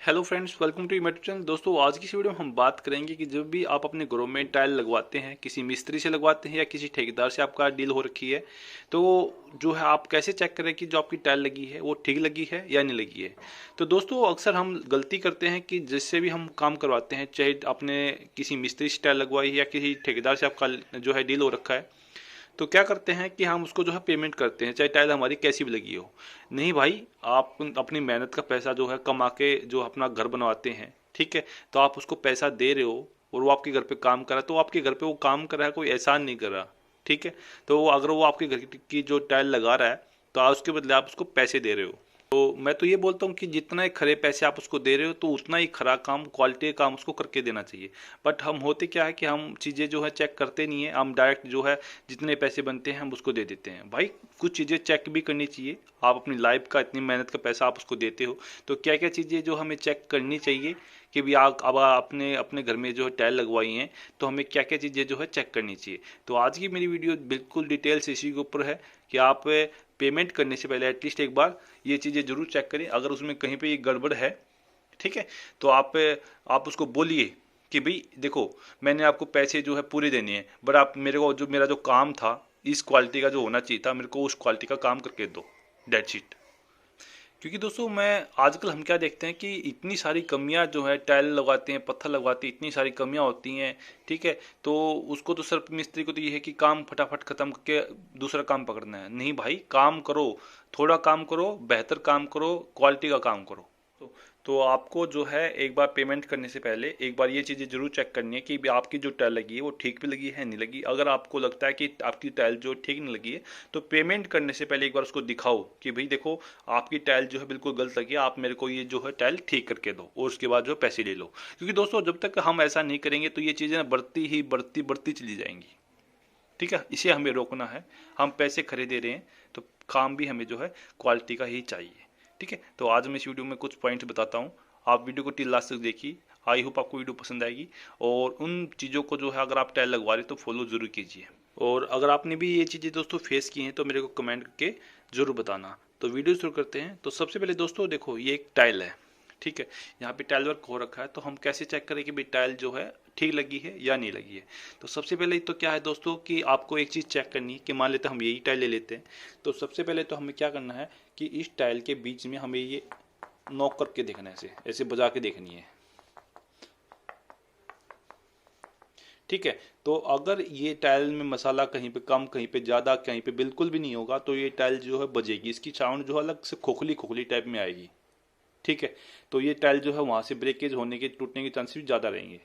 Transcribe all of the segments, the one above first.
Hello friends, welcome to YouTube channel. दोस्तों, आज की इस वीडियो में हम बात करेंगे कि जब भी आप अपने घरों में टाइल लगवाते हैं, किसी मिस्त्री से लगवाते हैं या किसी ठेकेदार से आपका डील हो रखी है, तो जो है आप कैसे चेक करें कि जो आपकी टाइल लगी है वो ठीक लगी है या नहीं लगी है। तो दोस्तों, अक्सर हम गलती करते हैं कि जिससे भी हम काम करवाते हैं, चाहे आपने किसी मिस्त्री से टाइल लगवाई है या किसी ठेकेदार से आपका जो है डील हो रखा है, तो क्या करते हैं कि हम उसको जो है पेमेंट करते हैं, चाहे टाइल हमारी कैसी भी लगी हो। नहीं भाई, आप अपनी मेहनत का पैसा जो है कमा के जो अपना घर बनवाते हैं, ठीक है, तो आप उसको पैसा दे रहे हो और वो आपके घर पे काम कर रहा है, तो आपके घर पे वो काम कर रहा है, कोई एहसान नहीं कर रहा। ठीक है, तो अगर वो आपके घर की जो टाइल लगा रहा है, तो आप उसके बदले आप उसको पैसे दे रहे हो। तो मैं तो ये बोलता हूँ कि जितना ही खरे पैसे आप उसको दे रहे हो, तो उतना ही खरा काम, क्वालिटी का काम उसको करके देना चाहिए। बट हम होते क्या है कि हम चीज़ें जो है चेक करते नहीं है, हम डायरेक्ट जो है जितने पैसे बनते हैं हम उसको दे देते हैं। भाई, कुछ चीज़ें चेक भी करनी चाहिए। आप अपनी लाइफ का, इतनी मेहनत का पैसा आप उसको देते हो, तो क्या क्या चीज़ें जो हमें चेक करनी चाहिए कि भी आप अब आपने अपने घर में जो है टाइल लगवाई हैं, तो हमें क्या क्या चीज़ें जो है चेक करनी चाहिए। तो आज की मेरी वीडियो बिल्कुल डिटेल्स इसी के ऊपर है कि आप पेमेंट करने से पहले एटलीस्ट एक बार ये चीज़ें जरूर चेक करें। अगर उसमें कहीं पे ये गड़बड़ है, ठीक है, तो आप उसको बोलिए कि भाई देखो, मैंने आपको पैसे जो है पूरे देने हैं, बट आप मेरे को जो मेरा जो काम था, इस क्वालिटी का जो होना चाहिए था, मेरे को उस क्वालिटी का काम करके दो। Date sheet. क्योंकि दोस्तों, मैं आजकल हम क्या देखते हैं कि इतनी सारी कमियां जो है, टाइल लगवाते हैं, पत्थर लगवाते हैं, इतनी सारी कमियां होती हैं। ठीक है, तो उसको तो सिर्फ मिस्त्री को तो ये है कि काम फटाफट खत्म करके दूसरा काम पकड़ना है। नहीं भाई, काम करो, थोड़ा काम करो, बेहतर काम करो, क्वालिटी का काम करो। तो आपको जो है एक बार पेमेंट करने से पहले एक बार ये चीज़ें जरूर चेक करनी है कि भी आपकी जो टाइल लगी है वो ठीक भी लगी है, नहीं लगी। अगर आपको लगता है कि आपकी टाइल जो ठीक नहीं लगी है, तो पेमेंट करने से पहले एक बार उसको दिखाओ कि भाई देखो, आपकी टाइल जो है बिल्कुल गलत लगी है, आप मेरे को ये जो है टाइल ठीक करके दो, और उसके बाद जो पैसे ले लो। क्योंकि दोस्तों, जब तक हम ऐसा नहीं करेंगे तो ये चीज़ें ना बढ़ती ही बढ़ती बढ़ती चली जाएंगी। ठीक है, इसे हमें रोकना है। हम पैसे खरीदे रहे हैं, तो काम भी हमें जो है क्वालिटी का ही चाहिए। ठीक है, तो आज मैं इस वीडियो में कुछ पॉइंट्स बताता हूँ। आप वीडियो को टिल लास्ट तक देखिए। आई होप आपको वीडियो पसंद आएगी, और उन चीज़ों को जो है अगर आप टाइल लगवा रहे तो फॉलो जरूर कीजिए। और अगर आपने भी ये चीज़ें दोस्तों फेस की हैं, तो मेरे को कमेंट करके जरूर बताना। तो वीडियो शुरू करते हैं। तो सबसे पहले दोस्तों देखो, ये एक टाइल है, ठीक है, यहाँ पे टाइल वर्क हो रखा है, तो हम कैसे चेक करें कि भाई टाइल जो है ठीक लगी है या नहीं लगी है। तो सबसे पहले तो क्या है दोस्तों कि आपको एक चीज़ चेक करनी है कि मान लेते हैं हम यही टाइल ले लेते हैं। तो सबसे पहले तो हमें क्या करना है कि इस टाइल के बीच में हमें ये नॉक करके देखना है, ऐसे ऐसे बजा के देखनी है। ठीक है, तो अगर ये टाइल में मसाला कहीं पे कम, कहीं पे ज़्यादा, कहीं पे बिल्कुल भी नहीं होगा, तो ये टाइल जो है बजेगी, इसकी साउंड जो है अलग से खोखली खोखली टाइप में आएगी। ठीक है, तो ये टाइल जो है वहाँ से ब्रेकेज होने के, टूटने के चांसेस भी ज़्यादा रहेंगे।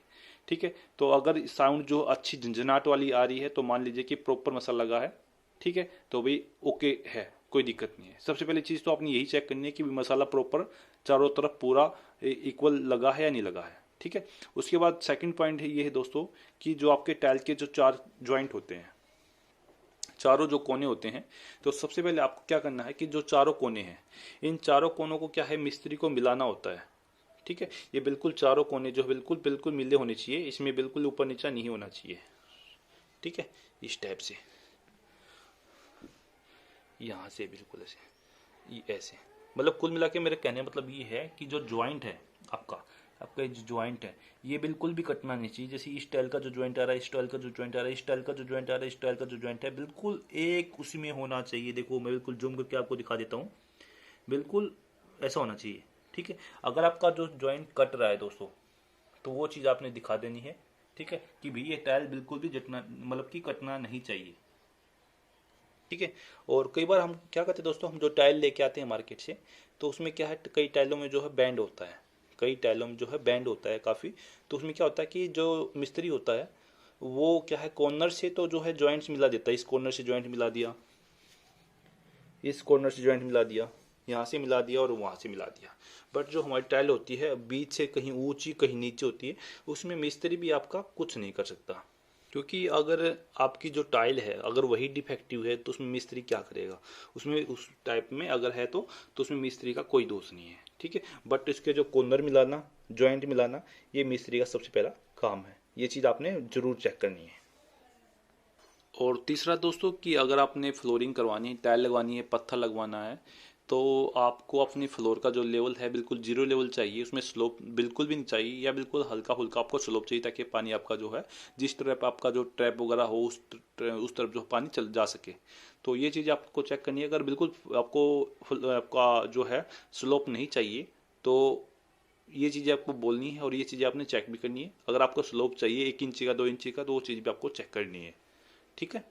ठीक है, तो अगर साउंड जो अच्छी झंझनाहट वाली आ रही है, तो मान लीजिए कि प्रॉपर मसाला लगा है। ठीक है, तो भाई ओके है, कोई दिक्कत नहीं है। सबसे पहली चीज़ तो आपने यही चेक करनी है कि मसाला प्रॉपर चारों तरफ पूरा इक्वल लगा है या नहीं लगा है। ठीक है, उसके बाद सेकंड पॉइंट है ये है दोस्तों कि जो आपके टाइल के जो चार जॉइंट होते हैं, चारों जो कोने होते हैं, तो सबसे पहले आपको क्या करना है कि जो चारों कोने हैं, इन चारों कोनों को क्या है, मिस्त्री को मिलाना होता है। ठीक है, ये बिल्कुल चारों कोने जो बिल्कुल बिल्कुल मिले होने चाहिए, इसमें बिल्कुल ऊपर नीचा नहीं होना चाहिए। ठीक है, इस टाइप से, यहाँ से बिल्कुल ऐसे, ये ऐसे, मतलब कुल मिला के मेरे कहने मतलब ये है कि जो ज्वाइंट है आपका, आपका जो ज्वाइंट है, ये बिल्कुल भी कटना नहीं चाहिए। जैसे इस टाइल का जो ज्वाइंट आ रहा है, इस टाइल का जो ज्वाइंट आ रहा है, इस टाइल का जो ज्वाइंट आ रहा है, इस टाइल का जो ज्वाइंट है, बिल्कुल एक उसी में होना चाहिए। देखो, मैं बिल्कुल जूम करके आपको दिखा देता हूँ, बिल्कुल ऐसा होना चाहिए। ठीक है, अगर आपका जो ज्वाइंट कट रहा है दोस्तों, तो वो चीज़ आपने दिखा देनी है। ठीक है, कि भाई ये टाइल बिल्कुल भी जटना, मतलब कि कटना नहीं चाहिए। ठीक है, और कई बार हम क्या करते हैं दोस्तों, हम जो टाइल लेके आते हैं मार्केट से, तो उसमें क्या है, कई टाइलों में जो है बैंड होता है, कई टाइलों में जो है बैंड होता है काफ़ी। तो उसमें क्या होता है कि जो मिस्त्री होता है, वो क्या है, कॉर्नर से तो जो है जॉइंट्स मिला देता है। इस कॉर्नर से जॉइंट मिला दिया, इस कॉर्नर से जॉइंट मिला दिया, यहाँ से मिला दिया और वहाँ से मिला दिया। बट जो हमारी टाइल होती है, बीच से कहीं ऊंची कहीं नीचे होती है, उसमें मिस्त्री भी आपका कुछ नहीं कर सकता। क्योंकि अगर आपकी जो टाइल है अगर वही डिफेक्टिव है, तो उसमें मिस्त्री क्या करेगा। उसमें उस टाइप में अगर है तो उसमें मिस्त्री का कोई दोष नहीं है। ठीक है, बट इसके जो कॉर्नर मिलाना, जॉइंट मिलाना, ये मिस्त्री का सबसे पहला काम है। ये चीज़ आपने जरूर चेक करनी है। और तीसरा दोस्तों कि अगर आपने फ्लोरिंग करवानी है, टाइल लगवानी है, पत्थर लगवाना है, तो आपको अपनी फ्लोर का जो लेवल है बिल्कुल जीरो लेवल चाहिए, उसमें स्लोप बिल्कुल भी नहीं चाहिए, या बिल्कुल हल्का फुल्का आपको स्लोप चाहिए, ताकि पानी आपका जो है जिस तरफ आपका जो ट्रैप वगैरह हो उस तरफ जो पानी चल जा सके। तो ये चीज़ आपको चेक करनी है। अगर बिल्कुल आपको आपका जो है स्लोप नहीं चाहिए तो ये चीज़ें आपको बोलनी है और ये चीज़ें आपने चेक भी करनी है। अगर आपको स्लोप चाहिए 1 इंची का 2 इंची का तो वो चीज़ भी आपको चेक करनी है, ठीक है।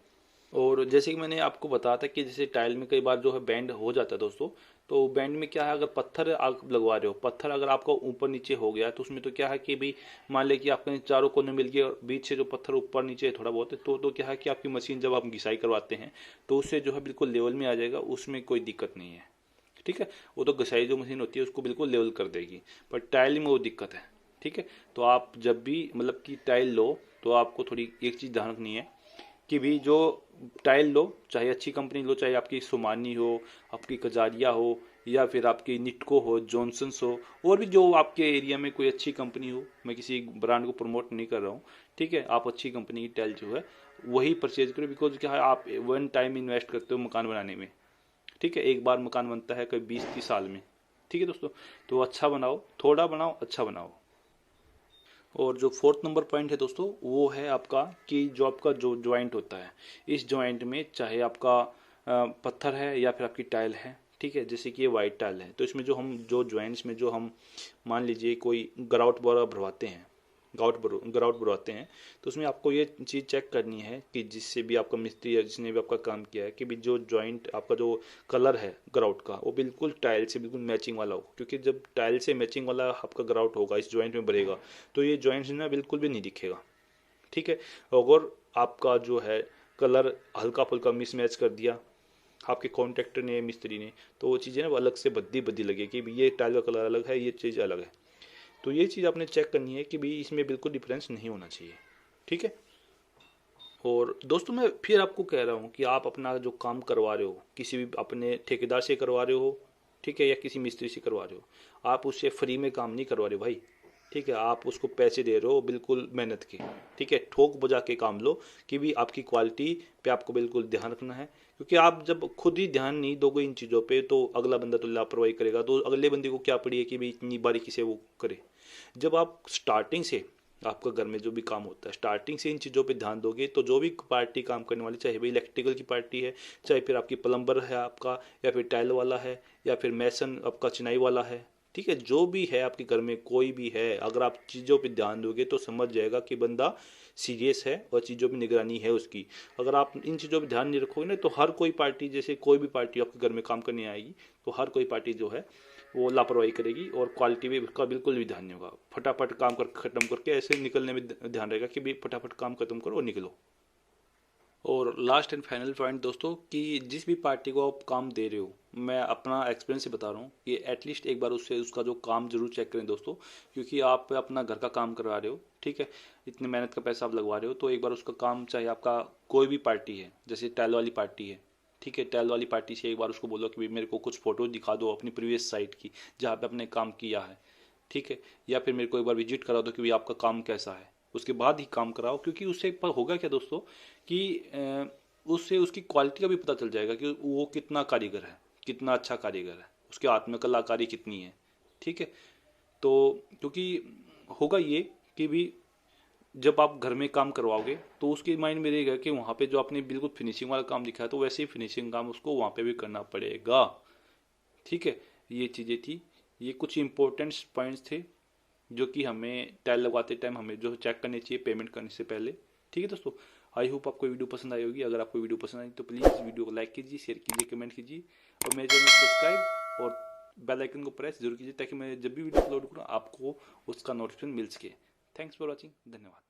और जैसे कि मैंने आपको बताया था कि जैसे टाइल में कई बार जो है बैंड हो जाता है दोस्तों, तो बैंड में क्या है, अगर पत्थर आप लगवा रहे हो, पत्थर अगर आपका ऊपर नीचे हो गया तो उसमें तो क्या है कि भाई मान ले कि आपके चारों कोने मिल गए और बीच से जो पत्थर ऊपर नीचे थोड़ा बहुत है, तो क्या है कि आपकी मशीन जब आप घिसाई करवाते हैं तो उससे जो है बिल्कुल लेवल में आ जाएगा, उसमें कोई दिक्कत नहीं है, ठीक है। वो तो घिसाई जो मशीन होती है उसको बिल्कुल लेवल कर देगी, पर टाइल में वो दिक्कत है, ठीक है। तो आप जब भी मतलब कि टाइल लो तो आपको थोड़ी एक चीज़ ध्यान रखनी है कि भी जो टाइल लो, चाहे अच्छी कंपनी लो, चाहे आपकी सोमानी हो, आपकी कजारिया हो, या फिर आपकी निटको हो, जॉनसन्स हो, और भी जो आपके एरिया में कोई अच्छी कंपनी हो, मैं किसी ब्रांड को प्रमोट नहीं कर रहा हूँ, ठीक है। आप अच्छी कंपनी की टाइल जो है वही परचेज करो, बिकॉज क्या है आप वन टाइम इन्वेस्ट करते हो मकान बनाने में, ठीक है। एक बार मकान बनता है कभी 20-30 साल में, ठीक है दोस्तों। तो अच्छा बनाओ, थोड़ा बनाओ, अच्छा बनाओ। और जो फोर्थ नंबर पॉइंट है दोस्तों वो है आपका कि जो आपका जो ज्वाइंट होता है, इस ज्वाइंट में चाहे आपका पत्थर है या फिर आपकी टाइल है, ठीक है। जैसे कि ये वाइट टाइल है तो इसमें जो हम जो ज्वाइंट्स में जो हम मान लीजिए कोई ग्राउट वगैरह भरवाते हैं, ग्राउट भरवाते हैं, तो उसमें आपको ये चीज़ चेक करनी है कि जिससे भी आपका मिस्त्री या जिसने भी आपका काम किया है कि भी जो जॉइंट आपका जो कलर है ग्राउट का वो बिल्कुल टाइल से बिल्कुल मैचिंग वाला हो, क्योंकि जब टाइल से मैचिंग वाला आपका ग्राउट होगा इस जॉइंट में भरेगा तो ये जॉइंट ना बिल्कुल भी नहीं दिखेगा, ठीक है। अगर आपका जो है कलर हल्का फुल्का मिसमैच कर दिया आपके कॉन्ट्रैक्टर ने मिस्त्री ने, तो वो चीज़ें ना वो अलग से बद्दी बद्दी लगे कि ये टाइल का कलर अलग है, ये चीज़ अलग है। तो ये चीज़ आपने चेक करनी है कि भाई इसमें बिल्कुल डिफरेंस नहीं होना चाहिए, ठीक है। और दोस्तों मैं फिर आपको कह रहा हूँ कि आप अपना जो काम करवा रहे हो किसी भी अपने ठेकेदार से करवा रहे हो, ठीक है, या किसी मिस्त्री से करवा रहे हो, आप उससे फ्री में काम नहीं करवा रहे हो भाई, ठीक है। आप उसको पैसे दे रहे हो बिल्कुल मेहनत के, ठीक है। ठोक बजा के काम लो कि भी आपकी क्वालिटी पे आपको बिल्कुल ध्यान रखना है, क्योंकि आप जब खुद ही ध्यान नहीं दोगे इन चीज़ों पे तो अगला बंदा तो लापरवाही करेगा, तो अगले बंदे को क्या पड़ी है कि भाई इतनी बारीकी से वो करे। जब आप स्टार्टिंग से आपका घर में जो भी काम होता है स्टार्टिंग से इन चीज़ों पे ध्यान दोगे तो जो भी पार्टी काम करने वाली, चाहे भाई इलेक्ट्रिकल की पार्टी है, चाहे फिर आपकी प्लम्बर है आपका, या फिर टाइल वाला है, या फिर मैसन आपका चिनाई वाला है, ठीक है, जो भी है आपके घर में कोई भी है, अगर आप चीज़ों पे ध्यान दोगे तो समझ जाएगा कि बंदा सीरियस है और चीज़ों पे निगरानी है उसकी। अगर आप इन चीज़ों पे ध्यान नहीं रखोगे ना तो हर कोई पार्टी, जैसे कोई भी पार्टी आपके घर में काम करने आएगी तो हर कोई पार्टी जो है वो लापरवाही करेगी और क्वालिटी भी उसका बिल्कुल भी ध्यान नहीं होगा। फटाफट काम कर खत्म करके ऐसे निकलने में ध्यान रहेगा कि भाई फटाफट काम खत्म करो और निकलो। और लास्ट एंड फाइनल पॉइंट दोस्तों कि जिस भी पार्टी को आप काम दे रहे हो, मैं अपना एक्सपीरियंस से बता रहा हूँ कि एटलीस्ट एक बार उससे उसका जो काम जरूर चेक करें दोस्तों, क्योंकि आप अपना घर का काम करवा रहे हो, ठीक है, इतनी मेहनत का पैसा आप लगवा रहे हो, तो एक बार उसका काम, चाहे आपका कोई भी पार्टी है, जैसे टाइल वाली पार्टी है, ठीक है, टाइल वाली पार्टी से एक बार उसको बोलो कि भाई मेरे को कुछ फोटो दिखा दो अपनी प्रीवियस साइट की जहाँ पे आपने काम किया है, ठीक है, या फिर मेरे को एक बार विजिट करा दो कि भाई आपका काम कैसा है, उसके बाद ही काम कराओ। क्योंकि उससे एक बार होगा क्या दोस्तों कि उससे उसकी क्वालिटी का भी पता चल जाएगा कि वो कितना कारीगर है, कितना अच्छा कारीगर है, उसके हाथ में कलाकारी कितनी है, ठीक है। तो क्योंकि होगा ये कि भी जब आप घर में काम करवाओगे तो उसके माइंड में रहेगा कि वहाँ पे जो आपने बिल्कुल फिनिशिंग वाला काम दिखाया तो वैसे ही फिनिशिंग काम उसको वहाँ पे भी करना पड़ेगा, ठीक है। ये चीज़ें थी, ये कुछ इंपॉर्टेंट पॉइंट्स थे जो कि हमें टाइल लगवाते टाइम हमें जो चेक करनी चाहिए पेमेंट करने से पहले, ठीक है दोस्तों। आई होप आपको वीडियो पसंद आई होगी। अगर आपको वीडियो पसंद आई तो प्लीज़ वीडियो को लाइक कीजिए, शेयर कीजिए, कमेंट कीजिए और मेरे चैनल को सब्सक्राइब और बेल आइकन को प्रेस जरूर कीजिए ताकि मैं जब भी वीडियो अपलोड करूँ आपको उसका नोटिफिकेशन मिल सके। थैंक्स फॉर वॉचिंग, धन्यवाद।